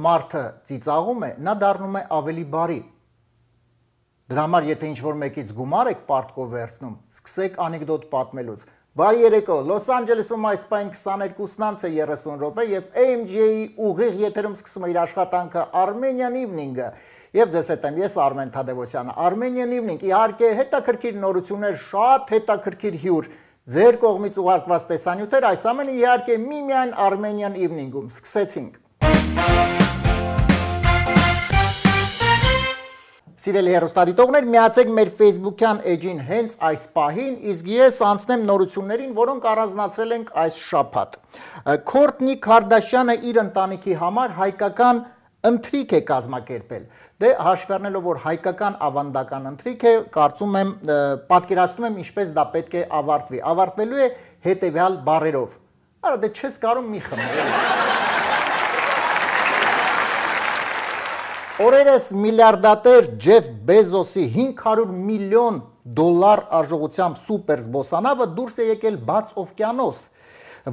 մարդը ծիծաղում է, նա դառնում է ավելի բարի։ Դրա համար եթե ինչ-որ մեկից գումար եք պարտքով վերցնում, սկսեք անեկդոտ պատմելուց։ Բայ երեկո, Լոս Անջելեսում այս պայն 22:30 է 30 րոպե եւ AMG-ի ուղիղ եթերում սկսում է իր աշխատանքը Armenian Evening-ը։ Եվ ձեզ հետ եմ ես Արմեն Թադևոսյանը։ Armenian Evening, իհարկե հետաքրքիր նորություններ, շատ հետաքրքիր հյուր, ձեր կողմից ուղարկված տեսանյութեր, այս ամենը իհարկե միմիայն Armenian Evening-ում։ Սկսեցինք։ Սիրելի հեռուստադիտողներ, միացեք մեր Facebook-յան էջին հենց այս պահին, իսկ ես անցնեմ նորություններին, որոնք առանձնացրել ենք այս շաբաթ։ Քորտնի Քարդաշյանը իր ընտանիքի համար հայկական ընթրիք է կազմակերպել։ Դե հաշվի առնելով, որ հայկական ավանդական ընթրիք է, կարծում եմ, պատկերացնում եմ ինչպես դա պետք է ավարտվի։ Ավարտվելու է հետևյալ բառերով։ Արա դե չես կարող մի խմել։ Օրերս միլիարդատեր Ջեֆ Բեզոսի $500 միլիոն արժողությամբ սուպեր զբոսանավը դուրս է եկել բաց օվկիանոս,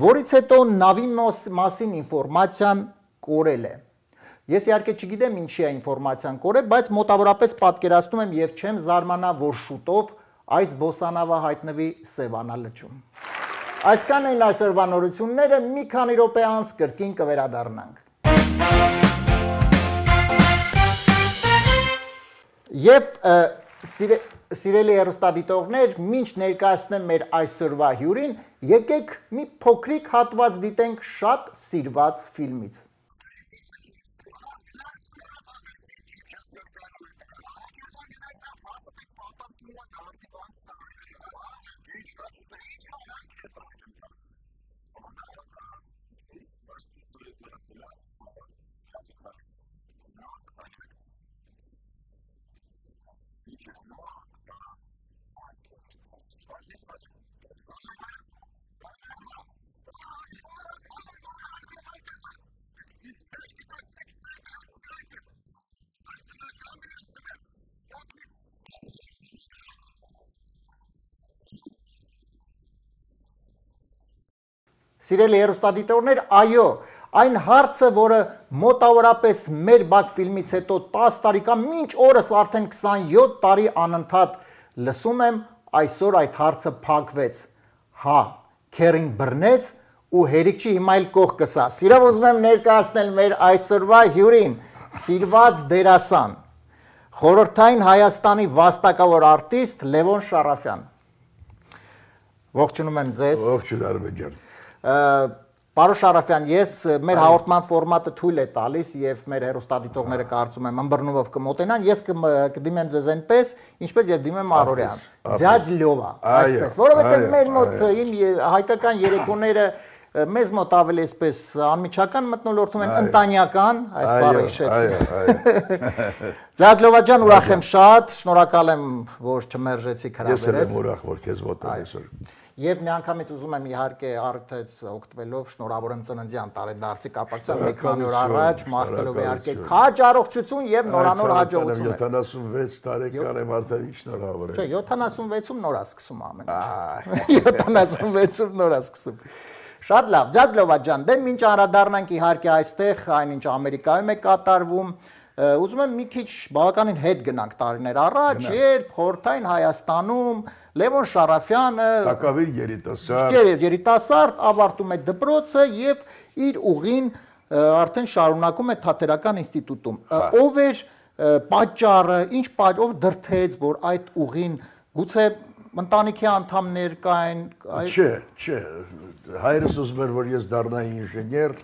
որից հետո նավի մասին ինֆորմացիան կորել է։ Ես իհարկե չգիտեմ ինչի է ինֆորմացիան կորել, բայց մոտավորապես պատկերացնում եմ եւ չեմ զարմանա, որ շուտով այդ զբոսանավը հայտնվի Սևանա լճում։ Այսքան են այսօրվա նորությունները, մի քանի րոպե անց կրկին կվերադառնանք։ Եվ սիրելի հեռուստադիտողներ, մինչ ներկայացնեմ մեր այսօրվա հյուրին, եկեք մի փոքրիկ հատված դիտենք շատ սիրված ֆիլմից։ Սիրելի հեռուստադիտողներ, այո, այն հարցը, որը մոտավորապես մեր բակ ֆիլմից հետո 10 տարի կամ մինչ օրս արդեն 27 տարի անընդհատ լսում եմ, այսօր այդ հարցը փակվեց։ Հա, քերին բռնեց ու հերիք չի հիմա էլ կող կսա։ Սիրով ուզում եմ ներկայացնել մեր այսօրվա հյուրին, սիրված դերասան, խորհրդային Հայաստանի վաստակավոր արտիստ Լևոն Շարաֆյան։ Ողջունում եմ ձեզ։ Ողջույն Արմեն ջան։ Պարոն Շարաֆյան, ես մեր հաղորդման ֆորմատը թույլ է տալիս եւ մեր հեռուստադիտողները կարծում եմ ըմբռնումով կմոտենան, ես կդիմեմ ձեզ այնպես, ինչպես եւ դիմեմ Արորյան։ Ձյաձ լյովա, այսպես, որովհետեւ մեր մոտ իմ հայկական երեկոները մեզ մոտ ավելի այսպես անմիջական մտնոլորտում են ընտանյական, այս բառը հիշեցի։ Ձյաձ լյովա ջան, ուրախ եմ շատ, շնորհակալ եմ, որ չմերժեցիք հրավերս։ Ես եմ ուրախ, որ քեզ մոտ եմ այսօր։ Եվ միանգամից ուզում եմ իհարկե արդեց օգտվելով շնորհավորեմ ծննդյան տարեդարձի կապակցությամբ մի քանի օր առաջ մաղթելով իհարկե քաջ առողջություն եւ նորանոր հաջողություն։ 76 տարեկան եմ արդեն շնորհավորեմ։ Չէ, 76-ում նոր է սկսում ամեն ինչ։ 76-ում նոր է սկսում։ Շատ լավ, Ձյաձ լյովա ջան, դե մինչ անդրադառնանք իհարկե այստեղ այնինչ Ամերիկայում է կատարվում, ուզում եմ մի քիչ բավականին հետ գնանք տարիներ առաջ, երբ խորհրդային Հայաստանում Լևոն Շարաֆյանը Տակավին երիտասարդ ավարտում է դպրոցը եւ իր ուղին արդեն շարունակում է Թատերական ինստիտուտում։ Ով էր պատճառը, ով դրդեց, որ այդ ուղին գուցե ընտանիքի անդամներ կային։ Չէ, հայրս ուզում էր, որ ես դառնայի ինժեներ,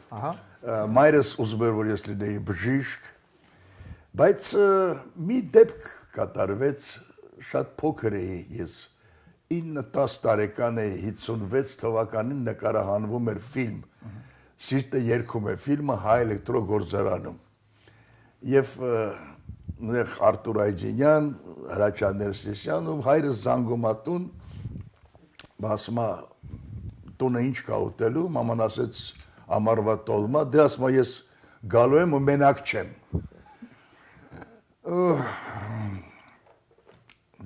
մայրս ուզում էր, որ ես լինեի բժիշկ, բայց մի դեպք կատարվեց, շատ փոքր էի ես, 9-10 տարեկան էի, 56 թվականին նկարահանվում էր ֆիլմ, Սիրտը երգում է ֆիլմը Հայ էլեկտրոգործարանում, եւ Արտուր Այջինյան, Հրաչյա Ներսիսյան ու հայրս զանգում ա տուն, ասում ա տունը ինչ կա ուտելու, մաման ասեց ամառվա տոլմա, դե ասում ա ես գալու եմ ու մենակ չեմ։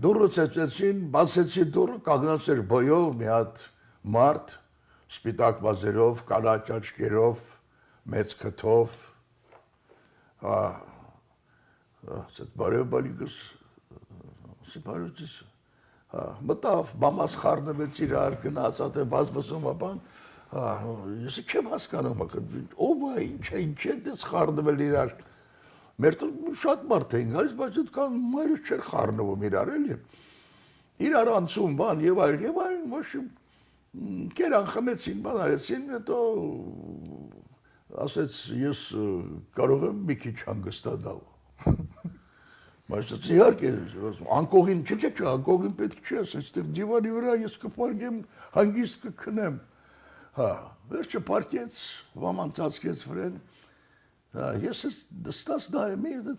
Դուրը ծեծեցին, բացեցի դուրը, կանգնած էր բոյով մի հատ մարդ, սպիտակ մազերով, կանաչ աչքերով, մեծ քթով, հա ասած բարև բալիկս սիպարուց հա մտավ մամաս խառնվեց իրար գնաց ատե վազվզում ապան հա ես չեմ հասկանում ով է ինչ է դες խառնվել իրար մեր շատ մարդ էին գալիս բայց այդքան մայրս չէր խառնվում իրար էլի իրար անցում բան եւ այլ ոչի կերան խմեցին բան արեցին հետո ասեց ես կարող եմ մի քիչ հանգստանալ բայց իհարկե անկողին չէ անկողին պետք չէ այստեղ դիվանի վրա ես կփարգեմ հանգիստ կքնեմ հա վերջը փարկեց ոման ծածկեց վրեն հա ես դստաս նայում եմ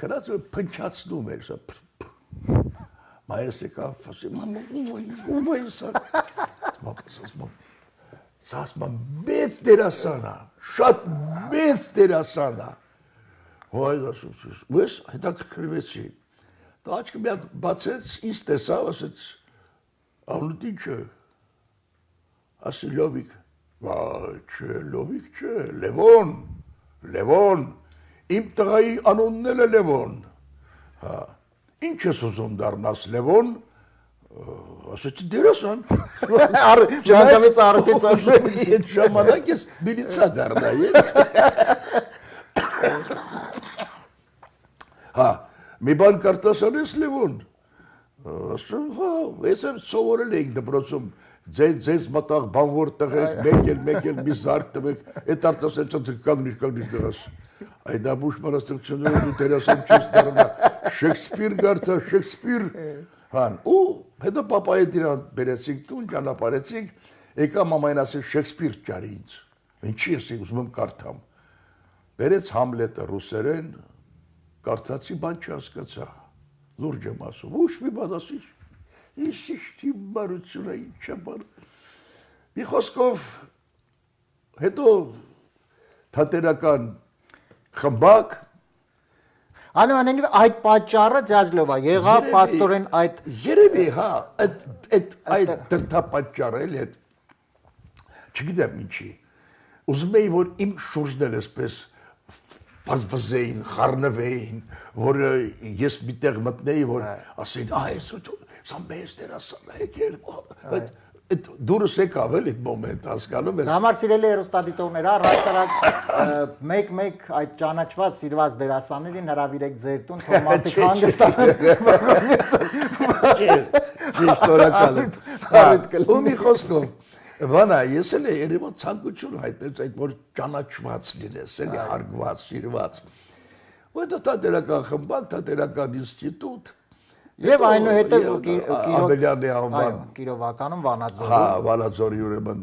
կրած փնչացնում էր մայրս եկավ ասի մամա ով է սա սասմա մեծ դերասանա շատ մեծ դերասանա Ոյ ասում ես հետաքրքրվեցի դա աչքը մի հատ բացեց ինձ տեսավ ասեց անուտ ինչ է ասի լովիկ վայ չէ լովիկ չէ Լևոն իմ տղայի անունն էլ է Լևոն հա ինչ ես ուզում դառնաս Լևոն ասեցի դերասան Ճանաչեց արդեն ծախսեց այդ ժամանակ ես միլիցա դառնայի Հա, մի բան կարտասանես Լևոն, ասում, հա, ես եմ սովորել էինք դպրոցում, ձեզ մտաղ բանվոր տղեք, մեկ էլ մի զարկ տվեք, էդ արտասեն չանցը կանգնիր դրաս, այդ աբուշ մարաստրկցնով ու դերասան չես դարնա, Շեքսպիր գարդա, Շեքսպիր, հան, ու հետո պապայի դիրան բերեցինք տուն, ճանապարեցինք, եկա մամային ասել Շեքսպիր ճարի ինձ, ինչի ես ուզում եմ կարդամ, բերեց Համլետը ռուսերեն, կարդացի բան չհասկացա, լուրջ եմ ասում, ուշ մի բան ասիր, ինչ թիմարություն է, ինչ է բան, մի խոսքով, հետո թատերական խմբակ, Անուանենիվ այդ պատճառը ձյազլով է, եղավ պաստորեն այդ երևի, հա, այդ դրդապատճառը էլ այդ, չգիտեմ ինչի, ուզում էի, որ իմ շուրջն էլ էսպես վազվզեին, խառնվեին, որ ես մի տեղ մտնեի, որ ասեին, սա մեծ դերասան է եկել, դուրս եկավ էլ այդ մոմենտ հասկանում ես։ Համար սիրելի հեռուստադիտողներ, առհասարակ մեկ այդ ճանաչված սիրված դերասաններին հրավիրեք ձեր տուն, թող մարդիկ հանգստանան։ Ու մի խոսքով Բանա, ես էլ երևան ցանկություն հայտնեց այդ որ ճանաչված լինես, էլի հարգված, սիրված։ Ու դա թատերական խմբակ, թատերական ինստիտուտ։ Եվ այնուհետև Աբելյանի անվան Կիրովականում Վանաձորում։ Հա, Վանաձորի ուրեմն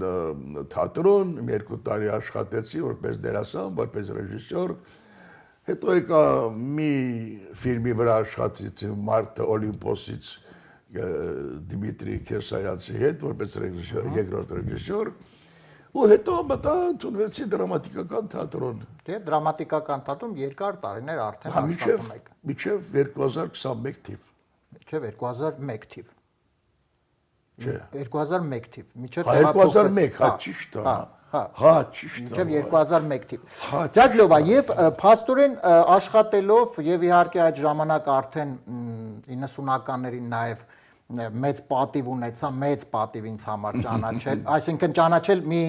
թատրոն, 2 տարի աշխատեցի որպես դերասան, որպես ռեժիսոր։ Հետո եկա մի ֆիլմի վրա աշխատեցի Մարտը Օլիմպոսից Դիմիտրի Քեսայացի հետ, որպես երկրորդ ռեժիսոր, ու հետո մտա ընդունվեցի դրամատիկական թատրոն։ Դե դրամատիկական թատրոն երկար տարիներ արդեն աշխատում եք։ Մինչև 2021 թիվ։ Մինչև 2001 թիվ։ Չէ։ 2001 թիվ։ Մինչև 2001, հա, ճիշտ է։ Հա, ճիշտ է։ Մինչև 2001 թիվ։ Ձյագլովա, եւ փաստորեն աշխատելով եւ իհարկե այդ ժամանակ արդեն 90-ականներին նաեւ մեծ պատիվ ունեցա, մեծ պատիվ ինձ համար ճանաչել, այսինքն ճանաչել մի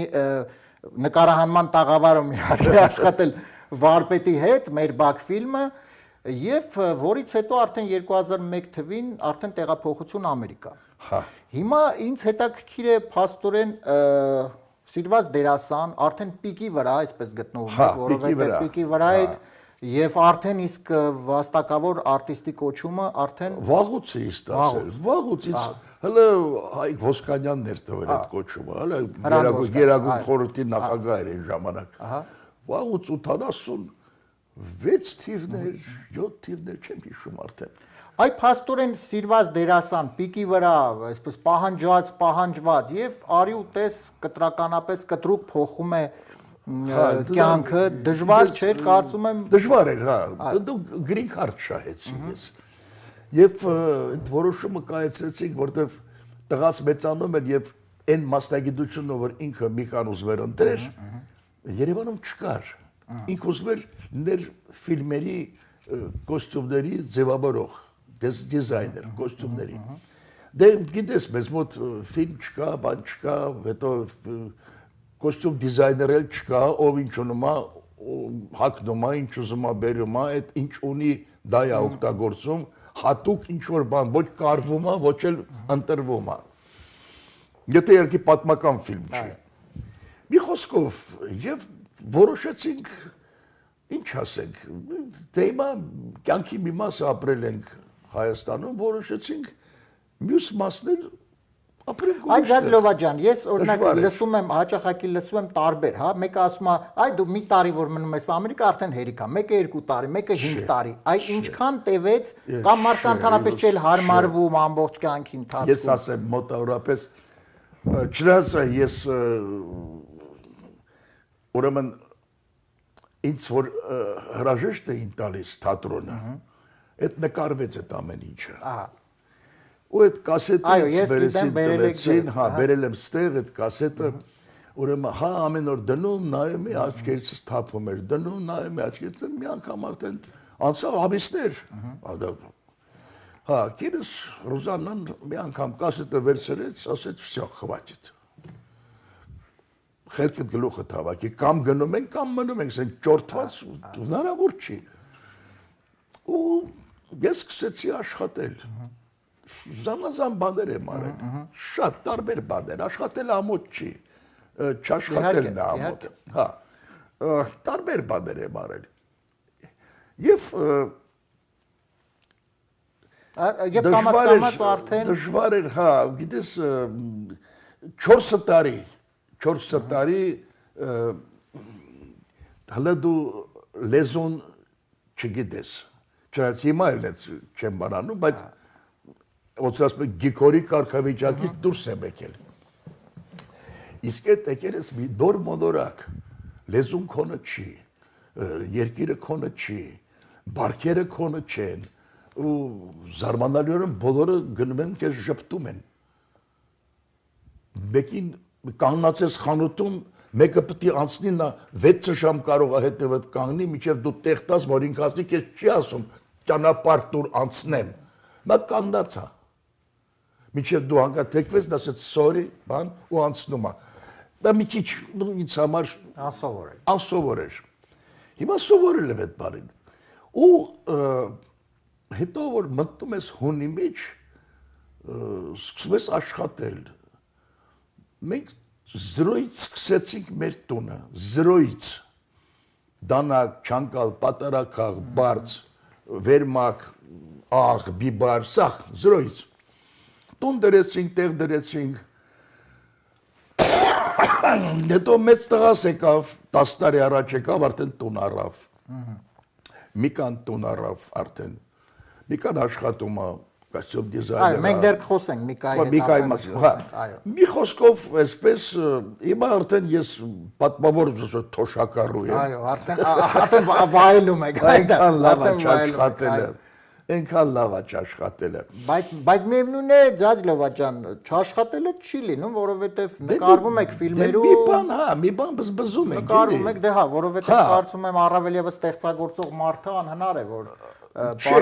նկարահանման տաղավարում իհարկե աշխատել Վարպետի հետ, մեր բակ ֆիլմը եւ որից հետո արդեն 2001 թվին արդեն տեղափոխություն Ամերիկա։ Հա։ Հիմա ինձ հետաքրքիր է փաստորեն սիրված դերասան, արդեն պիկի վրա այսպես գտնվում եք, որովհետեւ պիկի վրա եք Եվ արդեն իսկ վաստակավոր արտիստի կոչումը արդեն վաղուց է ստացել, վաղուց հələ Հայկ Ոսկանյանն էր տվել այդ կոչումը, հələ Գերագույն խորհրդի նախագահ էր այն ժամանակ։ Վաղուց 86 թիվներ, 7 թիվներ չեմ հիշում արդեն։ Այ փաստորեն սիրված դերասան պիկի վրա, այսպես պահանջված եւ արի ու տես կտրականապես կտրուկ փոխում է կյանքը դժվար չէր, կարծում եմ դժվար էր, հա, դու գրին քարտ շահեցի ես։ Եվ այդ որոշումը կայացրեցինք, որտեվ տղաս մեծանում էր եւ այն մասնագիտությունը, որ ինքը մի կան ուզում էր ընտրեր, Երևանում չկար։ ինքը ուզում էր ներ ֆիլմերի կոստյումների ձևավորող, դիզայներ, կոստյումների։ Դե գիտես, մեզ մոտ ֆիլմ չկա, բան չկա, հետո կոստյում դիզայներ էլ չկա, ով ինչ ունում է, հագնում է, ինչ ուզում է բերում է, այդ ինչ ունի դա է օգտագործում, հատուկ ինչ որ բան ոչ կարվում է, ոչ էլ ընտրվում է։ Եթե երկի պատմական ֆիլմ չի։ Մի խոսքով եւ որոշեցինք ինչ ասենք, դե հիմա կյանքի մի մասը ապրել ենք Հայաստանում, որոշեցինք մյուս մասներ ապրենք Այ Զազլովա ջան, ես օրինակ լսում եմ, հաճախակի լսում եմ տարբեր, հա, մեկը ասում է, այ դու մի տարի որ մնում ես Ամերիկա, արդեն հերիք է, մեկը 2 տարի, մեկը 5 տարի, այ ինչքան տևեց, կամ մարդը ընդհանրապես չէ հարմարվում ամբողջ կյանքի ընթացքում։ Ես ասեմ մոտավորապես, չնայած ես ուրեմն ինձ որ հրաժեշտ էին տալիս թատրոնը, այդ նկարվեց այդ ամեն ինչը։ Ահա։ Ու այդ կասետից բերեցին, հա, բերել եմ ստեղ այդ կասետը, ուրեմն հա ամեն օր դնում, նայում էի աչքերիցս թափում էր, դնում, նայում էի աչքերիցս, մի անգամ արդեն անցավ ամիսներ։ Հա, կինս Ռուզաննան մի անգամ կասետը վերցրեց, ասեց, «Всё, хватит»։ Խելքդ գլուխը թավակի, կամ գնում ենք, կամ մնում ենք, ասենք ճորթված հնարավոր չի։ Ու ես սկսեցի աշխատել։ Զանազան բաներ եմ արել, շատ տարբեր բաներ, աշխատել ամոթ չի, չաշխատելն է ամոթ, հա, տարբեր բաներ եմ արել, և դժվար էր, հա, գիտես, 4 տարի, հլը դու լեզուն չգիտես, չնայած հիմա էլ չեմ բարանում, բայց ոնց ասում եք գիքորի կարգավիճակից դուրս եմ եկել։ Իսկ այդ եկել ես մի դոր մոլորակ, լեզուն քոնը չի, երկիրը քոնը չի, բարքերը քոնը չեն, ու զարմանալիորեն բոլորը գնում են քեզ ժպտում են։ Մեկին կանգնած ես խանութում, մեկը պետք է անցնի նա 6 ժամ կարող է հետևդ կանգնի, մինչև դու տեղ տաս, որ ինքը ասի քեզ չի ասում ճանապարհ տուր անցնեմ։ Նա կանգնած է։ Մինչև դու հանգա թեքվես, դա ասեց sorry, բան ու անցնում է։ Դա մի քիչ ինձ համար անսովոր էր։ Հիմա սովորել եմ այդ բանին։ Ու հետո որ մտնում ես հունի մեջ, սկսում ես աշխատել։ Մենք զրոյից սկսեցինք մեր տունը, զրոյից։ Դանակ, չանկալ, պատարակաղ, բարձ, վերմակ, աղ, բիբար, սաղ, զրոյից։ Տուն դրեցինք, տեղ դրեցինք։ Հետո մեծ տղաս եկավ, 10 տարի առաջ եկավ, արդեն տուն առավ։ Միկան տուն առավ արդեն։ Միկան աշխատում է, կոստյում դիզայներ։ Այո, մենք դեռ խոսենք Միկայի հետ։ Մի խոսքով այսպես, հիմա արդեն ես պատմավոր թոշակառու եմ։ Այո, արդեն վայելում եք։ Այնքան լավ է չաշխատելը։ Այնքան լավ է չաշխատելը։ Բայց միևնույն է, Զազլովա ջան, չաշխատելը չի լինում, որովհետև նկարվում եք ֆիլմերում։ Մի բան, հա, մի բան բզբզում եք։ Նկարվում եք, դե հա, որովհետև կարծում եմ առավել եւս ստեղծագործող մարդը անհնար է, որ Չէ,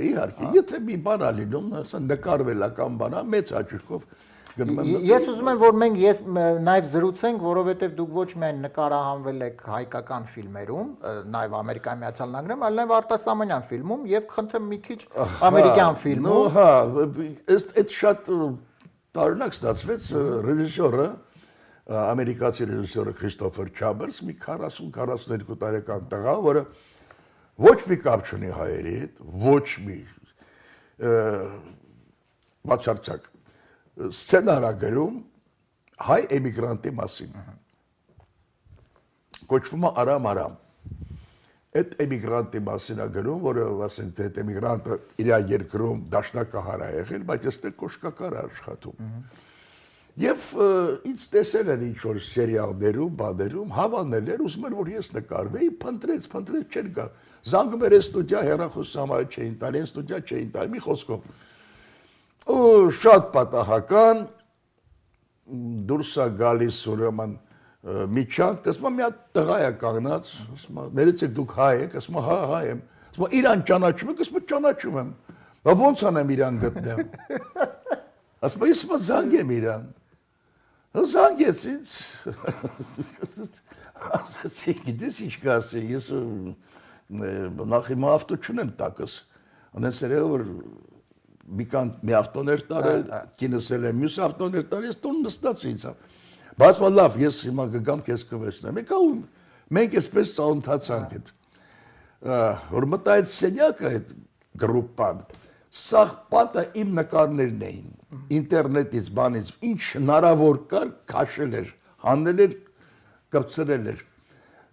իհարկե, եթե մի բան է լինում, ասա նկարվելական բան է, մեծ հաճույքով գնում եմ։ Ես ուզում եմ, որ մենք նաև զրուցենք, որովհետև դուք ոչ միայն նկարահանվել եք հայկական ֆիլմերում, նաև Ամերիկայի Միացյալ Նահանգներում, այլ նաև արտասահմանյան ֆիլմում եւ խնդրեմ մի քիչ ամերիկյան ֆիլմում։ Հա, այդ շատ տարօրինակ ստացվեց ռեժիսորը, ամերիկացի ռեժիսորը Քրիստոֆեր Չամբերս, մի 40-42 տարեկան տղա, որը ոչ մի կապ չունի հայերի հետ, ոչ մի բացարձակ սցենար է գրում հայ էմիգրանտի մասին։ Կոչվում է Արամ։ Այդ էմիգրանտի մասին է գրում, որը ասենք այդ էմիգրանտը իր երկրում դաշնակահար է եղել, բայց այստեղ կոշկակար է աշխատում։ Եվ ինձ տեսել են ինչ-որ սերիալներում, բաներում, հավանել էր, ուզում էր, որ ես նկարվեի, փնտրեց, չէր գա։ Զանգում էր ստուդիա, հեռախոսի համարը չէին տալի, ստուդիա չէին տալի, մի խոսքով։ Ու շատ պատահական դուրս է գալիս ուրեմն միջանք, ասում մի հատ տղա է կանգնած, ասում ներեցեք դուք հայ եք, ասում հա հայ եմ, ասում իրան ճանաչում եք, ասում ճանաչում եմ, բա ո՞նց անեմ իրան գտնեմ, ասում ես զանգեմ իրան, զանգեց ինձ, ասացի գիտես ինչ կասի, ես նախ հիմա ավտո չունեմ տակս, անենց երևը որ մի ավտոներ տարել, կինս էլ է մյուս ավտոներ տարել, ես տուն նստած ինձ Բայց լավ, ես հիմա կգամ քեզ կվերցնեմ։ Եկա ու մենք այսպես ծանոթացանք այդ։ Որ մտա այդ սենյակը այդ գրուպան, սաղ պատը իմ նկարներն էին։ Ինտերնետից, բանից, ինչ հնարավոր կար, քաշել էր, հանել էր, կպցրել էր։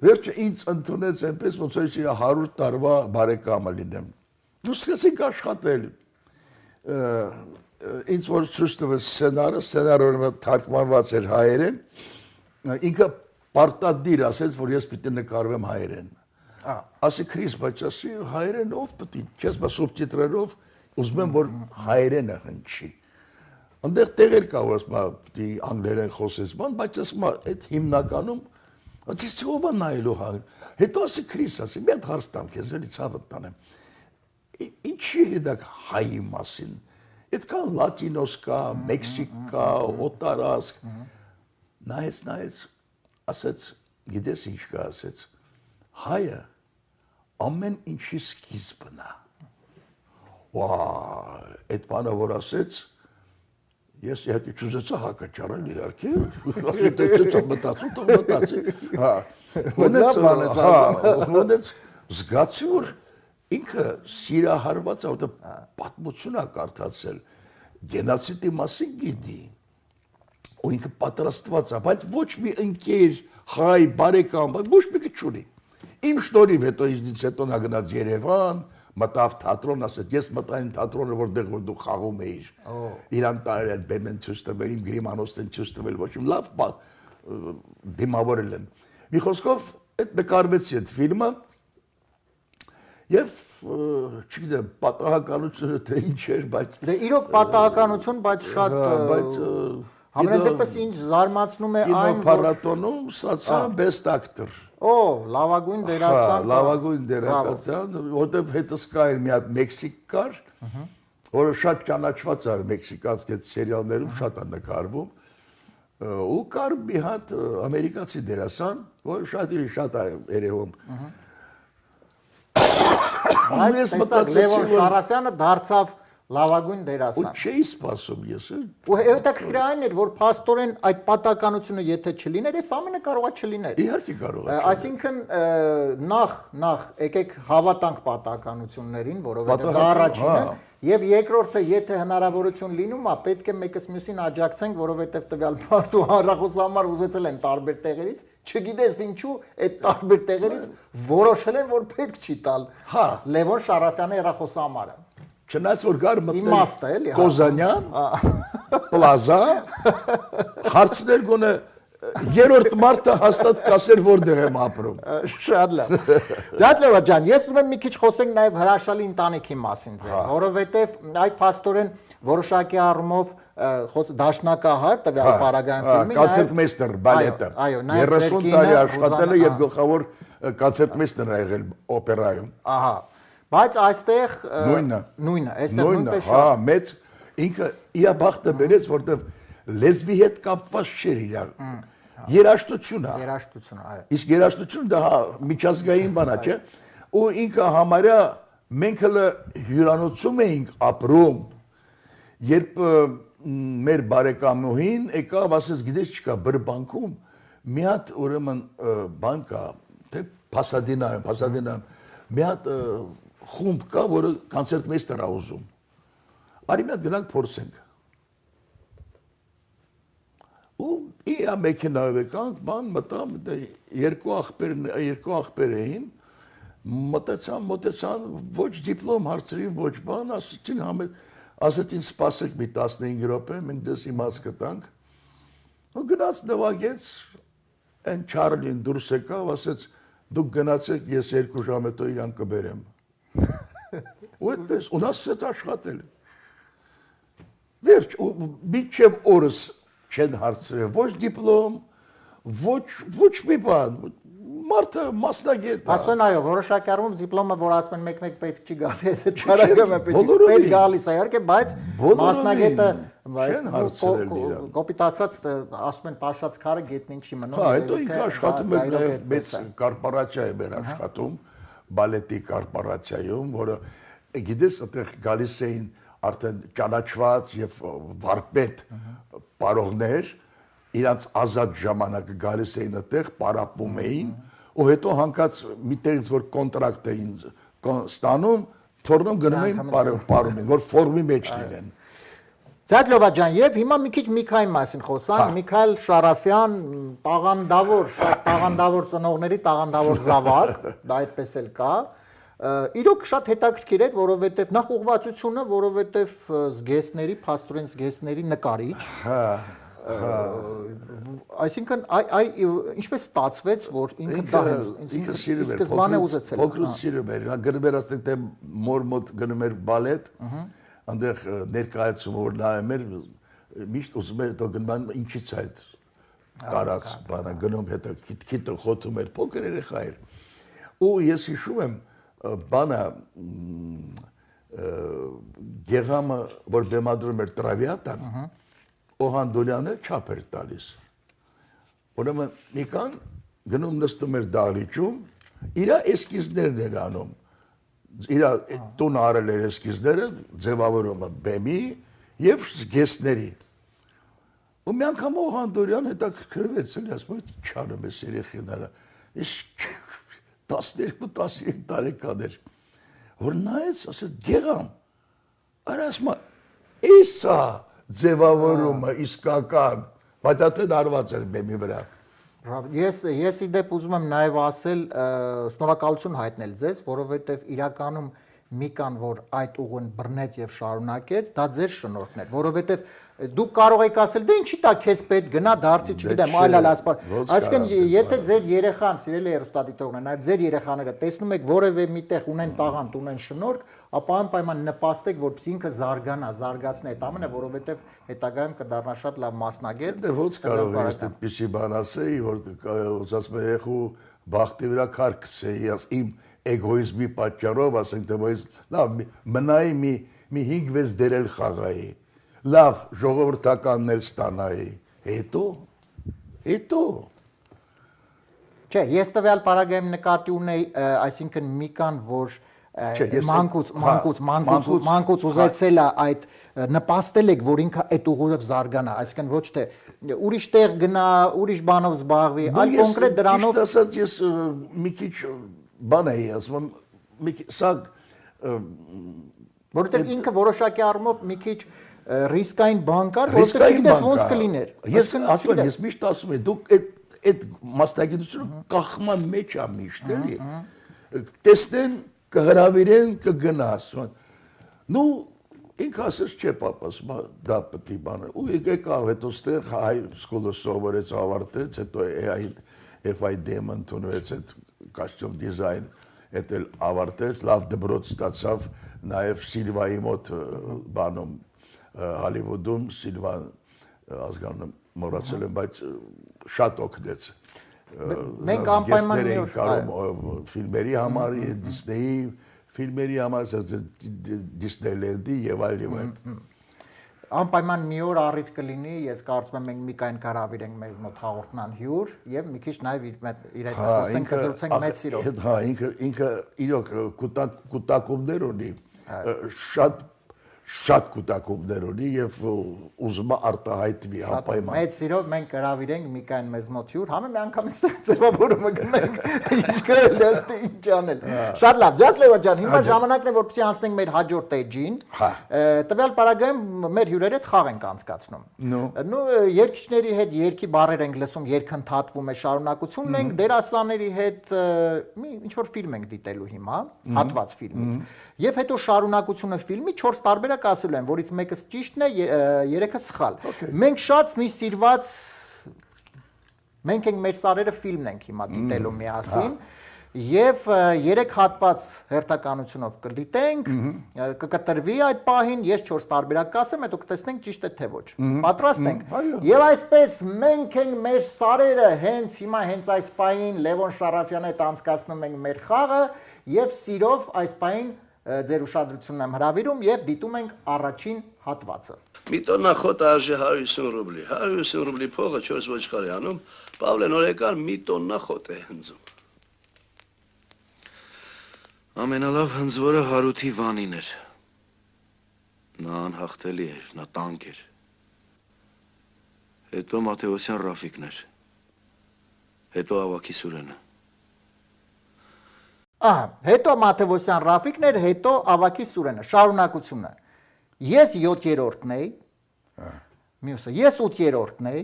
Վերջը ինձ ընդունեց այնպես, ոնց որ իր 100 տարվա բարեկամը լինեմ։ Դու սկսեցինք աշխատել։ Ինձ որ ցույց տվեց սցենարը թարգմանված էր հայերեն, ինքը պարտադիր ասեց, որ ես պիտի նկարվեմ հայերեն։ Ասի Քրիս, բայց ասի հայերենով պիտի, չես բա սուբտիտրերով, ուզում եմ որ հայերենը հնչի։ Այնտեղ տեղեր կա, որ ասում պիտի անգլերեն խոսես, բայց ասում այդ հիմնականում ասես ով է նայելու հայ։ Հետո ասի Քրիս, ասի մի հատ հարց տամ քեզ, էլի ցավը տանեմ։ Ինչի հետք հայի մասին։ Այդքան լատինոս կա, մեքսիկ կա, օտարասկ, նայեց, ասեց, գիտես ինչ կա, ասեց, հայը ամեն ինչի սկիզբն է, այդ բանը որ ասեց, ես իհարկե չուզեցա հակը ճարել իհարկե, մտածի, ունեց զգացի, որ ինքը սիրահարված է, որտեղ պատմություն է կարդացել, գենոցիդի մասին գիտի, ու ինքը պատրաստված է, բայց ոչ մի ընկեր, հայ, բարեկամ, ոչ մեկը չունի։ Իմ շնորհիվ հետո ինձ հետո նա գնաց Երևան, մտավ թատրոն, ասեց, ես մտա այն թատրոնը, որտեղ որ դու խաղում էիր։ Իրան տարել են բեմեն ցույց տվել, իմ գրիմանոստեն ցույց տվել, ոչ իմ լավ դիմավորել են։ Մի խոսքով այդ նկարվեցի այդ ֆիլմը Եվ չգիտեմ, պատահականությունը թե ինչ էր, բայց Դե իրոք պատահականություն, բայց շատ համենայնդեպս ինչ զարմացնում է այն, որ կինոփառատոնում ստացա best actor։ Լավագույն դերասան։ Լավագույն դերասան, որտեղ հետս կա մի հատ մեքսիկ կար, որը շատ ճանաչված է մեքսիկանց այդ սերիալներում շատ է նկարվում։ Ու կար մի հատ ամերիկացի դերասան, որը շատ է երևում։ Այս Լևոն Շարաֆյանը դարձավ լավագույն դերասան։ Ու չէի սպասում ես։ Ու հետաքրքիր այն էր, որ փաստորեն այդ պատահականությունը եթե չլիներ, այս ամենը կարողա չլիներ։ Իհարկե կարող է։ Այսինքն նախ եկեք հավատանք պատահականություններին, որովհետև դա առաջինը, եւ երկրորդը, եթե հնարավորություն լինում է, պետք է մեկս մյուսին աջակցենք, որովհետև տվյալ մարդու հառախոսամար ուզեցել են տարբեր տեղերից, չգիտես ինչու, այդ տարբեր տեղերից որոշել են, որ պետք չի տալ Լևոն Շարաֆյանի հեռախոսամարը։ Չնայած որ գար Իմաստը էլի, Կոզանյան, Պլազա, հարցներ գոնե երրորդ մարդը հաստատ կասեր որտեղ եմ ապրում։ Շատ լավ։ Ձյադ ջան, ես ուզում եմ մի քիչ խոսենք նաև հրաշալի ընտանիքի մասին ձեր, որովհետև այդ փաստորեն որոշակի առումով դաշնակահար տվյալ պարագայում ֆիլմի կոնցերտմեյստեր բալետը 30 տարի աշխատել է եւ գլխավոր կոնցերտմեյստեր ա եղել օպերայում։ Ահա։ Բայց այստեղ նույնը, այստեղ նույնպես շատ։ Հա, մեծ ինքը իր բախտը բերեց, որտեղ լեզվի հետ կապված չէր իր երաժշտությունը։ Երաժշտությունը, այո։ Իսկ երաժշտությունը դա միջազգային բան է, չէ՞։ Ու ինքը համարյա մենք հələ հյուրանոցում էինք ապրում, երբ մեր բարեկամուհին եկավ, ասեց, գիտես չկա, Բրբանկում մի հատ ուրեմն բան կա, թե Փասադինայում, մի հատ խումբ կա, որը կոնցերտմեյստեր ա ուզում։ Արի մի հատ գնանք փորձենք։ Ու իա մեքենայով եկանք, բան մտամ, երկու ախպեր էին, մոտեցան, ոչ դիպլոմ հարցրին, ոչ բան, ասեցին սպասեք մի 15 րոպե, մենք դες իմաց կտանք, ու գնաց նվագեց, այն Չարլին դուրս եկավ, ասեց, դուք գնացեք, ես 2 ժամ հետո իրան կբերեմ։ Ու այդպես, ու նա սկսեց աշխատել։ Վերջ, մինչև օրս չեն հարցրել ոչ դիպլոմ, ոչ մի բան, մարդը մասնագետ է։ Ասեն այո, որոշակի առումով դիպլոմը, որ ասում են մեկ-մեկ պետք չի գալի, այս չարագում է պետք գալիս է, իհարկե, բայց մասնագետը կոպիտ ասած ասում են պաշած քարը գետնին չի մնում։ Հա, հետո ինքը աշխատում է նաև մեծ կորպորացիա է մեր աշխատում, բալետի կորպորացիայում, որը գիտես, այդտեղ գալիս էին արդեն ճանաչված եւ վարպետ պարողներ, իրանց ազատ ժամանակը գալիս էին այդտեղ, պարապում էին, ու հետո հանկած միտեղից որ կոնտրակտ էին ստանում, թորնում գնում էին պարում են, որ ֆորմի մեջ լինեն։ Ձյաձլովա ջան, եւ հիմա մի քիչ Միքայի մասին խոսանք, Միքայել Շարաֆյան, տաղանդավոր ծնողների տաղանդավոր զավակ, դա այդպես էլ կա։ Իրոք շատ հետաքրքիր էր, որովհետեւ նախ ուղղվածությունը, որովհետեւ զգեստների, փաստորեն զգեստների նկարիչ։ Այսինքն ինչպես ստացվեց, որ ինքը դա ինքը սիրում էր, սկզբանե ուզեցել։ փոքրուց սիրում էր, նա գնում էր ասենք թե մոր մոտ գնում էր բալետ, այնտեղ ներկայացումը որ նայում էր, միշտ ուզում էր դու գնում ինչից է այդ կարած բանը գնում հետո քիթը խոթում էր, փոքր երեխա էր։ Ու ես հիշում եմ բանը գեղամը որ բեմադրում էր տրավիատան, Օհանդորյանը չափ էր տալիս։ Ուրեմն Նիկան գնում նստում էր դահլիճում, իր էսկիզներն էր անում։ Իր տուն արել էր էսկիզները, ձևավորումը բեմի եւ զգեստների։ Ու մի անգամ Օհանդորյանը հետաքրքրվեց, էլի ասում է չանում է երեխաները։ Ես 12-13 տարեկան էր։ Որ նայեց, ասեց գեղամ։ Արա ասում է «Էսա» ձևավորումը իսկական, բայց այդտեղ արված էր բեմի վրա։ Ես իդեպ ուզում եմ նաև ասել, շնորհակալություն հայտնել ձեզ, որովհետև իրականում Միկան, որ այդ ուղուն բռնեց եւ շարունակեց, դա ձեր շնորհքն էր, որովհետև դուք կարող եք ասել, դե ինչի՞ տա քեզ պետք գնա դարձի, չգիտեմ, այլ ասպար։ Այսինքն, եթե ձեր երեխան, սիրելի հեռուստադիտողներ, նաև ձեր երեխաները տեսնում եք որևէ միտեղ ունեն տաղանդ, ունեն շնորհք, ապա անպայման նպաստեք, որպեսզի ինքը զարգանա, զարգացնի այդ ամենը, որովհետև հետագայում կդառնա շատ լավ մասնագետ։ Դե ո՞նց կարող ես այդպեսի բան ասեի, որ ասում եմ երեխու բախտի վրա քար քսեի, իմ էգոիզմի պատճառով, ասենք թե ոյս լավ մնայի մի 5-6 դերել խաղայի, լավ ժողովրդականն էլ ստանայի, հետո Չէ, ես տվյալ պարագայում նկատի ունեի, այսինքն Միկան, որ մանկուց ուզեցել է այդ նպաստել եք, որ ինքը այդ ուղղությամբ զարգանա, այսինքն ոչ թե ուրիշ տեղ գնա, ուրիշ բանով զբաղվի, այլ կոնկրետ դրանով։ Ճիշտ ասած ես մի քիչ բան էի ասում, սա որովհետև ինքը որոշակի առումով մի քիչ ռիսկային բան կար, որովհետև գիտես ոնց կլիներ։ Ես ասում եմ, ես միշտ ասում եմ, դուք այդ մասնագիտությունը կախման մեջ է միշտ, էլի։ Տեսնեն, կհրավիրեն, կգնաս։ Նու ինքը ասես չէ պապաս, դա պետք է բանը։ Ու եկավ հետո ստեղ հայ սկոլը սովորեց, ավարտեց, հետո FID-ը ընդունվեց, այդ կոստյում դիզայն, այդ էլ ավարտեց, լավ դպրոց ստացավ, նաև Սիլվայի մոտ բանում Հոլիվուդում Սիլվան ազգանունը մոռացել եմ, բայց շատ օգնեց։ Մենք անպայման ֆիլմերի համար, Դիսնեյի ֆիլմերի համար, Դիսնեյլենդի եւ այլն։ Անպայման մի օր առիթ կլինի, ես կարծում եմ մենք Միկային կհրավիրենք մեր մոտ հաղորդման հյուր եւ մի քիչ նաեւ իր հետ խոսենք, կզրուցենք մեծ սիրով։ Հա, ինքը իրոք կուտակումներ ունի, շատ կուտակումներ ունի եւ ուզում է արտահայտվի անպայման։ Մեծ սիրով մենք կհրավիրենք Միկային մեզ մոտ հյուր, համը մի անգամ այստեղ ձևավորումը գնենք, ինչ կրել է, ինչ անել։ Շատ լավ, Ձյաձլովա ջան, հիմա ժամանակն է որպեսզի անցնենք մեր հաջորդ էջին։ Տվյալ պարագայում մեր հյուրերի հետ խաղ ենք անցկացնում։ Նու երգիչների հետ երգի բառեր ենք լսում, երգը ընդհատվում է, շարունակությունն ենք, դերասանների հետ ինչ որ ֆիլմ ենք դիտելու հիմա, հատված ֆիլմից։ Եվ հետո շարունակությունը ֆիլմի 4 տարբերակ ասելու են, որից մեկը ճիշտն է, 3-ը սխալ։ Մենք շատ մի սիրված մենք ենք մեր սարերը ֆիլմն ենք հիմա դիտելու միասին։ Եվ 3 հատված հերթականությունով կդիտենք, կկտրվի այդ պահին, ես 4 տարբերակ կասեմ, հետո կտեսնենք ճիշտ է թե ոչ։ Պատրաստ ենք։ Եվ այսպես մենք ենք մեր սարերը հենց հիմա հենց այս պահին Լևոն Շարաֆյանի հետ անցկացնում ենք մեր խաղը եւ սիրով այս պահին ձեր ուշադրությունն եմ հրավիրում եւ դիտում ենք առաջին հատվածը։ Մի տոննա խոտը արժի 150 ռուբլի։ 150 ռուբլի փողը 4 ոչխարի անում, Պավլեն օրեկան մի տոննա խոտ է հնձում։ Ամենալավ հնձվորը Հարութի Վանին էր։ Նա անհաղթելի էր, նա տանկ էր։ Հետո Մաթեոսյան Ռաֆիկն էր։ Հետո Ավակի Սուրենը։ Ահա, հետո Մաթեոսյան Ռաֆիկն էր, հետո Ավակի Սուրենը, շարունակությունը։ Ես 7-րդն էի, մյուսը, ես 8-րդն էի,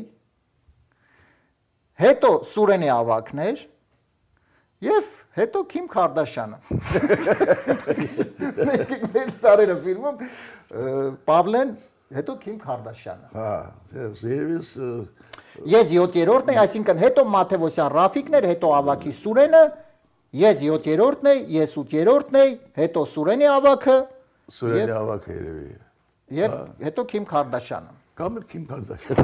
հետո Սուրենի Ավակն էր, եւ հետո Քիմ Քարդաշյանը։ Մեր սարերը ֆիլմում Պավլեն, հետո Քիմ Քարդաշյանը։ Հա, ես Ես 7-րդն էի, այսինքն հետո Մաթեոսյան Ռաֆիկն էր, հետո Ավակի Սուրենը, ես 7-րդն էի, ես 8-րդն էի, հետո Սուրենի Ավակը, Սուրենի Ավակը երևի։ եւ հետո Քիմ Քարդաշյանը։ Կամ էլ Քիմ Քարդաշյանը։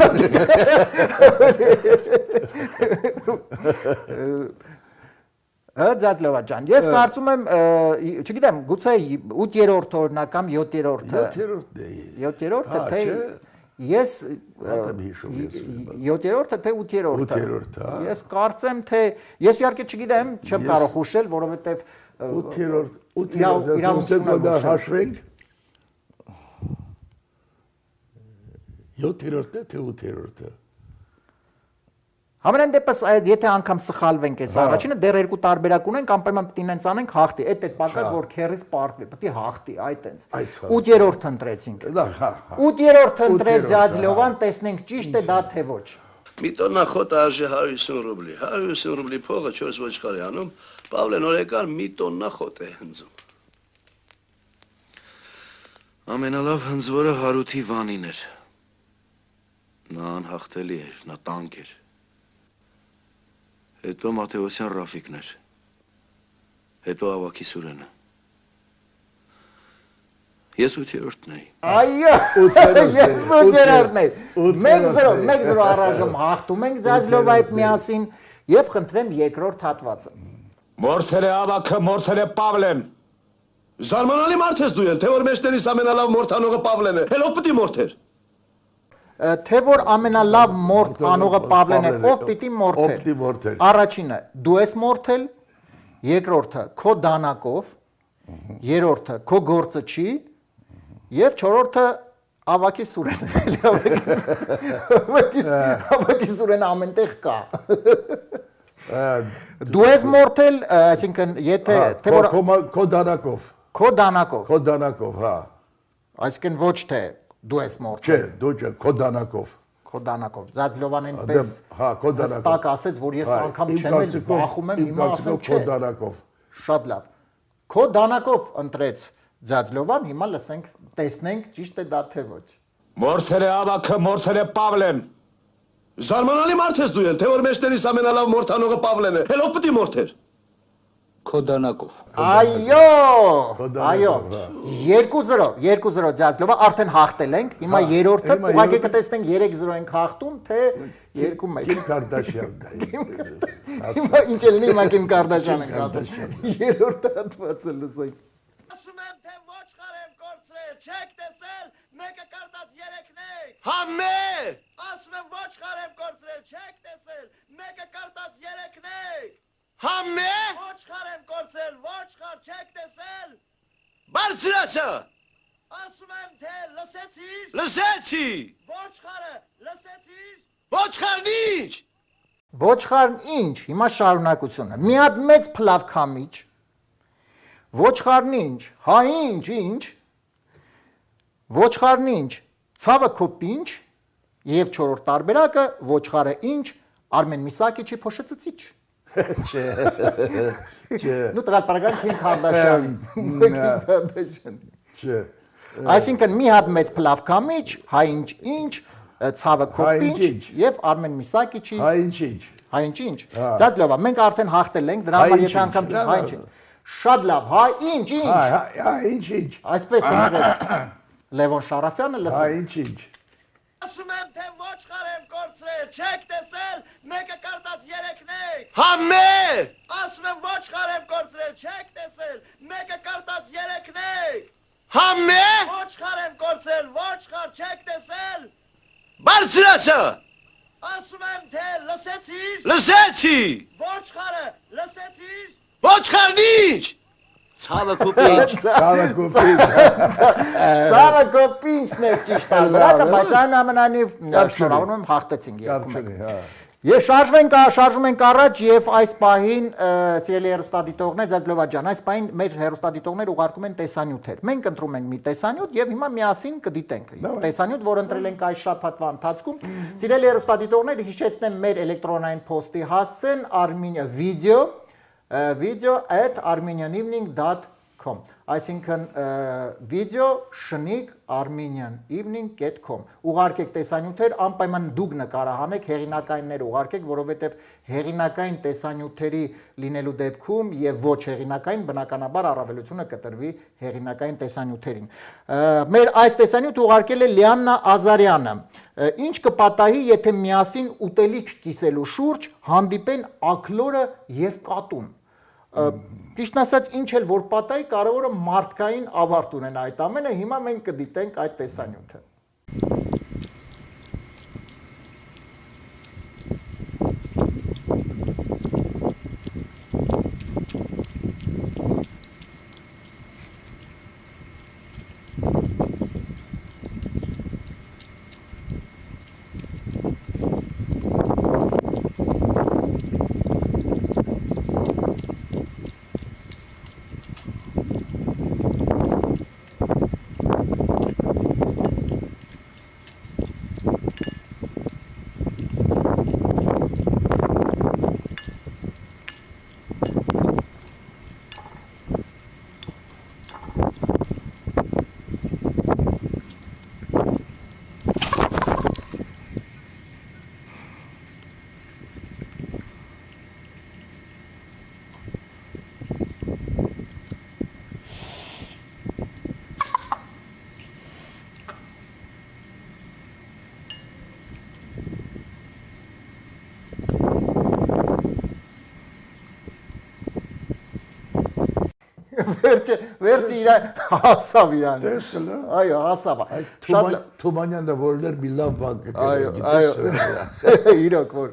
Ձատլովա ջան, ես կարծում եմ, չգիտեմ, գուցե 8-րդ օրինակ կամ 7-րդը։ 7-րդն էի։ 7-րդը թե ես Ատեմ հիշում ես։ 7-րդը թե 8-րդը։ 8-րդը, հա։ Ես կարծեմ թե ես իհարկե չգիտեմ, չեմ կարող հուշել, որովհետեւ 8-րդ դու հաշվենք 7-րդն է թե 8-րդը։ Համենայն դեպս եթե անգամ սխալվենք այս առաջինը, դեռ 2 տարբերակ ունենք, անպայման պետք է ինձ անենք հաղթի։ Այդ է պակաս որ քերից պարտվի, պետք է հաղթի, այտենց։ 8-րդը ընտրեցինք։ 8-րդը ընտրեց Ձյաձլովան, տեսնենք ճիշտ է դա թե ոչ։ Մի տոննա խոտը արժի 150 ռուբլի։ 150 ռուբլի փողը 4 ոչխարի անում, Պավլեն օրեկան մի տոննա խոտ է հնձում։ Ամենալավ հնձվորը Հարութի Վանին էր։ Նա անհաղթելի էր, նա տանկ էր։ Հետո Մաթեոսյան Ռաֆիկն էր։ Հետո Ավակի Սուրենը։ Ես 8-րդն էի։ Այո, ես 8-րդն էի։ 1-0 առայժմ հաղթում ենք Ձյաձլովա հետ միասին եւ խնդրեմ երկրորդ հատվածը։ Մորթել է Ավակը, մորթել է Պավլեն։ Զարմանալի մարդ ես դու ել, թե որ մեջներիս ամենալավ մորթանողը Պավլեն է։ Հելով պիտի մորթեր։ Թե որ ամենալավ մորթ անողը Պավլեն է, ով պիտի մորթեր։ Առաջինը դու ես մորթել, երկրորդը քո դանակով, երրորդը քո գործը չի, եւ չորրորդը Ավակի Սուրենը։ Ավակի Սուրենը ամենտեղ կա։ Դու ես մորթել, այսինքն եթե թե որ քո դանակով, հա։ Այսինքն ոչ թե դու ես մորթել։ Չէ, դու չէ, քո դանակով։ Քո դանակով։ Ձյաձլովան այնպես հա, քո դանակով։ Ստակ ասեց, որ ես անգամ չեմ էլ բախում եմ, հիմա ասեմ քո դանակով։ Շատ լավ։ Քո դանակով ընտրեց Ձյաձլովան, հիմա լսենք, տեսնենք ճիշտ է դա թե ոչ։ Մորթել է Ավակը, մորթել է Պավլեն։ Զարմանալի մարդ ես դու ել, թե որ մեջներիս ամենալավ մորթանողը Պավլեն է։ Հելով պիտի մորթեր։ Քո դանակով։ Այո, 2-0 Ձյաձլովա, արդեն հաղթել ենք, հիմա երրորդը, ուղղակի կտեսնենք 3-0 ենք հաղթում, թե 2-1։ Քիմ Քարդաշյանն է։ Հիմա ինչ է լինի, հիմա Քիմ Քարդաշյան ենք ասել։ Երրորդ հատվածը լսենք։ Ասում եմ, թե ոչխար եմ կորցրել, չեք տեսել, մեկը կարտած երեքն է։ Համե։ Ասում եմ, ոչխար եմ կորցրել, չեք տեսել, մեկը կարտած երեքն է։ Համե։ Ոչխար եմ կորցրել, ոչխար չեք տեսել։ Բարձրացա։ Ասում եմ, թե լսեցիր։ Լսեցի։ Ոչխարը լսեցիր։ Ոչխարն ինչ։ Ոչխարն ինչ, հիմա շարունակությունը։ Մի հատ մեծ փլավ քամիչ։ Ոչխարն ինչ, հա ինչ։ Ոչխարն ինչ, ցավը քո պինչ եւ չորրորդ տարբերակը ոչխարը ինչ, Արմեն Միսակիչի փոշեցծիչ։ Չէ։ Ну տղապարական Քիմ Քարդաշյան։ Չէ։ Այսինքն մի հատ մեծ փլավ քամիչ, հա ինչ, ցավը քո պինչ եւ Արմեն Միսակիչի Հա ինչ։ Հայ ինչ։ Շատ լավ է, մենք արդեն հաղթել ենք, դրա համար եթե անգամ հայ ինչ։ Շատ լավ, հայ ինչ։ ինչ։ Այսպես ընտրեց Լևոն Շարաֆյանը լսել։ Հայ ինչ։ Ասում եմ, թե ոչխար եմ կորցրել, չեք տեսել, մեկը կարտած երեքն եք։ Համե! Ասում եմ, ոչխար եմ կորցրել, չեք տեսել, մեկը կարտած երեքն եք։ Համե! Ոչխար եմ կորցրել, ոչխար, չեք տեսել։ Բարձրացա! Ասում եմ, թե լսեցիր։ Լսեցի! Ոչխարը լսեցիր։ Ոչխարն ինչ? Ցավը կուպիչ։ Սարը կոպինչն է ճիշտ ալբրակը, բայց այն ամենանիվ շնորհավորում եմ հաղթեցինք երկում եք։ Ես շարժվում ենք առաջ եւ այս պահին սիրելի հեռուստադիտողներ, Ձեզլովա ջան, այս պահին մեր հեռուստադիտողներ ուղարկում են տեսանյութեր։ Մենք ընտրում ենք մի տեսանյութ եւ հիմա միասին կդիտենք։ Տեսանյութ, որ ընտրել ենք այս շաբաթվա ընթացքում։ Սիրելի հեռուստադիտողներ, հիշեցնեմ մեր էլեկտրոնային փոստի հասցեն Armenia video@armenianevening.com այսինքն video շնիկ armenianevening.com ուղարկեք տեսանյութեր, անպայման դուք նկարահանեք, հեղինակայիններ ուղարկեք, որովհետև հեղինակային տեսանյութերի լինելու դեպքում եւ ոչ հեղինակային բնականաբար առավելությունը կտրվի հեղինակային տեսանյութերին։ Մեր այս տեսանյութը ուղարկել է Լիաննա Ազարյանը։ Ինչ կպատահի, եթե միասին ուտելիք կիսելու շուրջ հանդիպեն աքլորը եւ կատուն։ Ճիշտն ասած, ինչ էլ որ պատահի, կարևորը մարդկային ավարտ ունենա այդ ամենը, հիմա մենք կդիտենք այդ տեսանյութը։ Վերջը իրան հասավ իրան։ Տեսել է։ Այո, հասավ։ Շատ Թումանյանը որներ մի լավ բան այո, իրոք որ։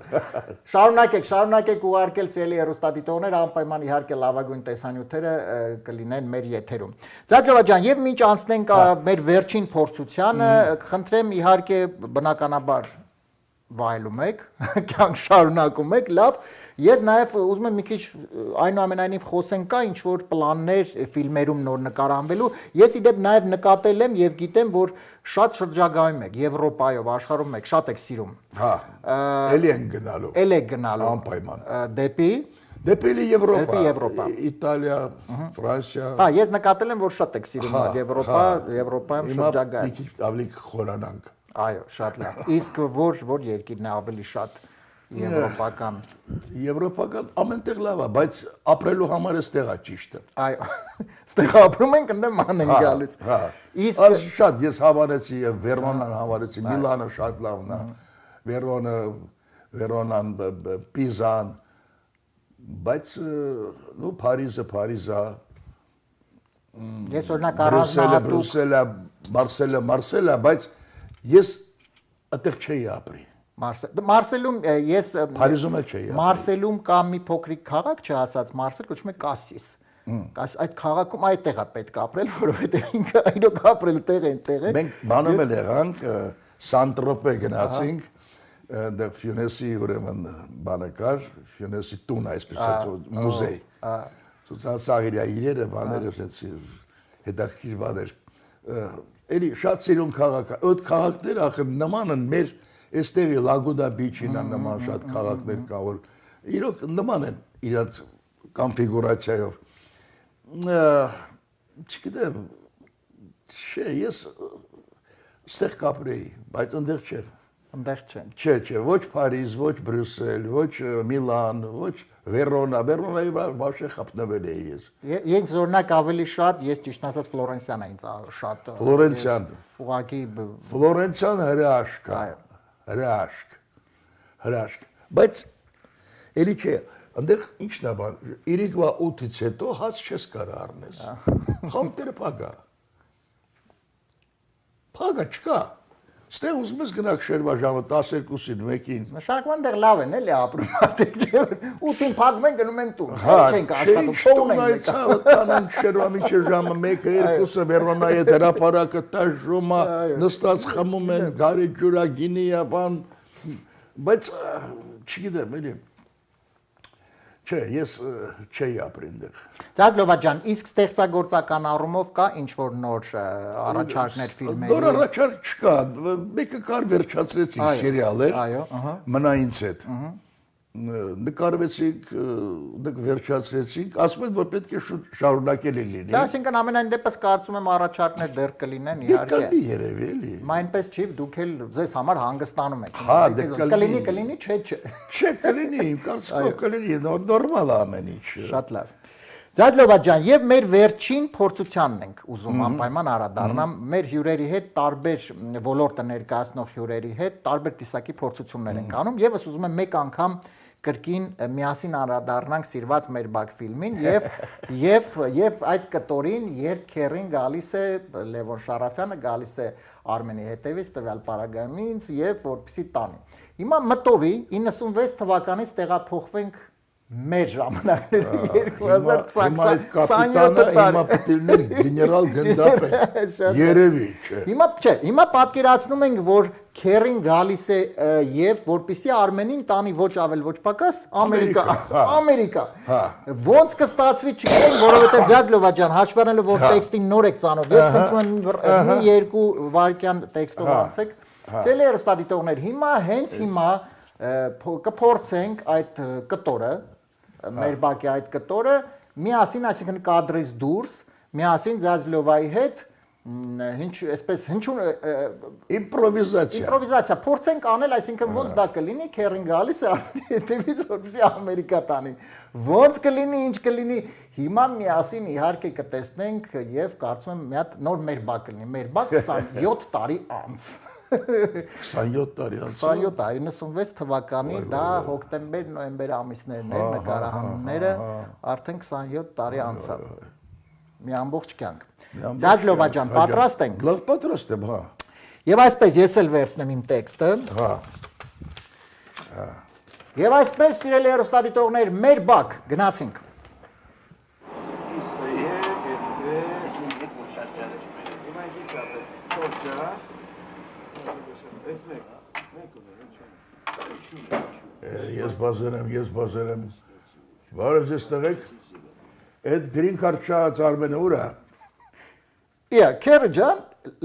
Շարունակեք ուղարկել սիրելի հեռուստադիտողներ, անպայման իհարկե լավագույն տեսանյութերը կլինեն մեր եթերում։ Ձաձլովա ջան, եւ մինչ անցնենք մեր վերջին փորձությանը, խնդրեմ իհարկե բնականաբար վայելում եք, կյանք շարունակում եք, լավ։ Ես նաև ուզում եմ մի քիչ այնուամենայնիվ խոսենք կա ինչ որ պլաններ ֆիլմերում նոր նկարահանվելու։ Ես իդեպ նաև նկատել եմ եւ գիտեմ, որ շատ շրջագայում եք Եվրոպայով, աշխարհում եք, շատ եք սիրում։ Հա։ Էլի են գնալու։ Էլ եք գնալու։ Անպայման։ Դեպի Եվրոպա։ Իտալիա, Ֆրանսիա։ Հա, ես նկատել եմ, որ շատ եք սիրում Եվրոպայում շրջագայում։ Մի քիչ ավելի խորանանք։ Այո, շատ լավ։ Իսկ որ երկիրն է ավելի շատ եվրոպական։ Եվրոպական ամենտեղ լավ է, բայց ապրելու համար էստեղ է ճիշտը։ Այո։ Ստեղ ապրում ենք, ընդ ման են գալիս։ Հա։ Իսկ շատ ես հավանեցի եւ Վերոնան հավանեցի, Միլանը շատ լավն է։ Վերոնան, Պիզան, բայց նու Փարիզը Ես օրինակ առանձնահատուկ Բրուսելը, Մարսելը, բայց ես այդտեղ չէի ապրի։ Մարսելում ես Փարիզում էլ չէի։ Մարսելում կա մի փոքրիկ քաղաք, չհասած Մարսել, կոչվում է Կասիս։ Այդ քաղաքում այդտեղ է պետք ապրել, որովհետև ինքը այդոք ապրելու տեղ են։ Մենք բանում էլ եղանք Սանտրոպե գնացինք, այնտեղ Ֆյունեսի ուրեմն բանը կար, Ֆյունեսի տուն այսպես մուզեյ։ Ցուցասաղիրյա իրերը բաները ասեցի հետաքրքիր բաներ։ Էլի շատ սիրուն քաղաք է։ Այդ քաղաքները ախր նման են մեր այստեղի Լագուդա Բիչին նման շատ քաղաքներ կա, որ իրոք նման են իրաց կոնֆիգուրացիայով։ Չգիտեմ, ես ստեղ կապրեի, բայց ընդեղ չէ։ Այնտեղ չեն։ Չէ, ոչ Փարիզ, ոչ Բրյուսել, ոչ Միլան, ոչ Վերոնա, Վերոնայի բաշե խապնվել էի ես։ Ես օրինակ ավելի շատ, ես ճիշտ ասած Ֆլորենցիան ինձ շատ Ֆլորենցիան։ ուղղակի Ֆլորենցիան հրաշք է։ Հրաշք։ Բայց էլի չէ, այնտեղ ի՞նչն է բան, իրիկվա 8-ից հետո հաց չես կարող առնես։ Խամտերը փագա։ Փագա չկա։ Ստեղ ուզում ես գնաք շերվա ժամը 12-ին, 1-ին։ Նշանակում դեռ լավ են էլի ապրում արդեն չէ։ 8-ին փակում են գնում են տուն։ Հա, Չենք աշխատում, փողն են մեկ։ ցավը տանանք շերվա միջև ժամը 1-2-ը Վերոնայի հետ հրապարակը տաշում է, նստած խմում են, գարի ջուրա, գինիա, բան, բայց չգիտեմ, էլի։ Չէ, ես չէի ապրին դեռ։ Ձազլովա ջան, իսկ ստեղծագործական առումով կա ինչ որ նոր առաջարկներ ֆիլմերի։ Նոր առաջարկ չկա, մեկը կար վերջացրեցինք սերիալեր, այո, ահա։ մնա ինձ հետ։ Նկարվեցինք, վերջացրեցինք, ասում են, որ պետք է շուտ շարունակել լինի։ Դա այսինքն ամենայն դեպս կարծում եմ առաջարկներ դեռ կլինեն իհարկե։ Կլինի երևի էլի։ Մա այնպես չի, դուք էլ ձեզ համար հանգստանում եք։ Հա, դե կլինի, չէ։ Չէ, կլինի, իմ կարծիքով կլինի, նորմալ է ամեն ինչ։ Շատ լավ։ Ձազլովա ջան, եւ մեր վերջին փորձությանն ենք ուզում անպայման անդրադառնամ մեր հյուրերի հետ, տարբեր ոլորտը ներկայացնող հյուրերի հետ, տարբեր տեսակի փորձություններ ենք անում, եւս ուզում եմ մեկ անգամ կրկին միասին անդրադառնանք սիրված մեր բակ ֆիլմին եւ այդ կտորին, երբ Քերին գալիս է Լևոն Շարաֆյանը գալիս է Արմենի հետևից տվյալ պարագայում ինձ եւ որպեսի տանի։ Հիմա մտովի 96 թվականից տեղափոխվենք մեր ժամանակների 2027 հիմա պիտիլներ գեներալ գնդապ է, երևի չէ։ Հիմա պատկերացնում ենք, որ Քերին գալիս է եւ որպեսի Արմենին տանի ոչ ավել ոչ պակաս Ամերիկա։ Ոնց կստացվի չգիտեմ, որովհետեւ Ձազլովա ջան, հաշվառելով որ տեքստին նոր եք ծանոթ, ես խնդրում եմ մի 2 վայրկյան տեքստով անցեք։ Ցելի հեռուստադիտողներ, հենց հիմա կփորձենք այդ կտորը մեր բակի այդ կտորը միասին, այսինքն կադրից դուրս, միասին Ձազլովայի հետ այսպես հնչուն իմպրովիզացիա փորձենք անել, այսինքն ոնց դա կլինի, Քերին գալիս է հետևից որպեսզի Ամերիկա տանի։ Ոնց կլինի, ինչ կլինի, հիմա միասին իհարկե կտեսնենք եւ կարծում եմ մի հատ նոր մեր բակ կլինի, մեր բակ 27 տարի անց։ 27 տարի անց։ 96 թվականի դա հոկտեմբեր, նոյեմբեր ամիսներն էր, նկարահանումները արդեն 27 տարի անցավ։ Մի ամբողջ կյանք։ Ձազլովա ջան, պատրաստ ենք։ Լավ, պատրաստ եմ, հա։ Եվ այսպես ես էլ վերցնեմ իմ տեքստը։ Հա։ Եվ այսպես սիրելի հեռուստադիտողներ, մեր բակ գնացինք։ Ես բազեր եմ։ Բարև ձեզ տղեկ։ Այդ գրին քարտ շահած Արմենը ուր է։ Իա, Քերը ջան,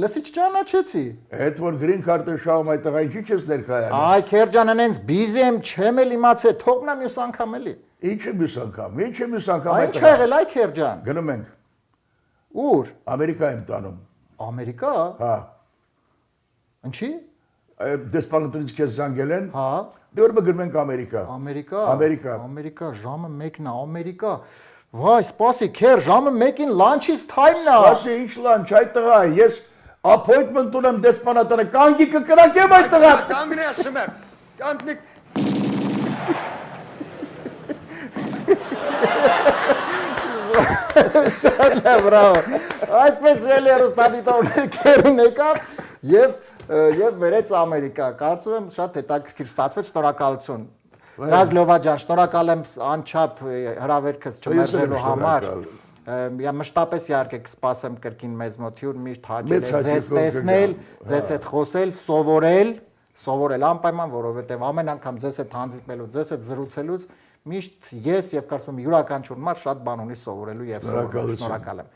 լսիչ ճանաչեցի։ Այդ որ գրին քարտը շահում այդ տղային չի չես ներկայանում։ Այ Քեր ջան, անենց բիզի եմ, չեմ էլ իմացել, թողնա մյուս անգամ էլի։ Ինչ է մյուս անգամ Այն չէ եղել, այ Քեր ջան։ Գնում ենք։ Ուր։ Ամերիկա եմ տանում։ Ամերիկա։ Հա։ Ինչի։ Դեսպանատրից քեզ զանգել են։ Հա։ Դե որ գնում ենք Ամերիկա։ Ամերիկա, ժամը 1-ն է, Ամերիկա։ Վայ, սպասի, Քեր, ժամը 1-ին լանչից թայմն է։ Սպասի, ինչ լանչ, այդ տղա, ես appointment ունեմ դեսպանատանը, կանգի կկրակեմ այդ տղա։ Կանգնի ասում եմ, կանգնի։ Բրավո։ Այսպես էլ հեռուստադիտողներ Քերին եկավ եւ վերեց Ամերիկա։ Կարծում եմ շատ հետաքրքիր ստացվեց, շնորհակալություն։ Ձազլովա ջան, շնորհակալ եմ անչափ հրավերքս չմերժելու համար։ Մշտապես իհարկե կսպասեմ կրկին մեզ մոտ հյուր, միշտ հաճել է ձեզ տեսնել, ձեզ հետ խոսել, սովորել անպայման, որովհետև ամեն անգամ ձեզ հետ հանդիպելու, ձեզ հետ զրուցելուց միշտ ես եւ կարծում յուրաքանչյուր մարդ շատ բան ունի սովորելու եւ շնորհակալ եմ։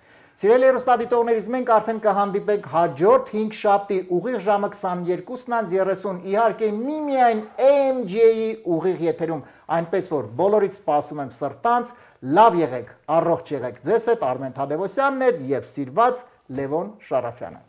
Սիրելի հեռուստադիտողներից մենք արդեն կհանդիպենք հաջորդ 5 շաբթի ուղիղ ժամը 22:30 իհարկե միմիայն AMG-ի ուղիղ եթերում, այնպես որ բոլորից սպասում եմ սրտանց, լավ եղեք, առողջ եղեք, ձեզ հետ Արմեն Թադևոսյանն էր եւ սիրված Լևոն Շարաֆյանը։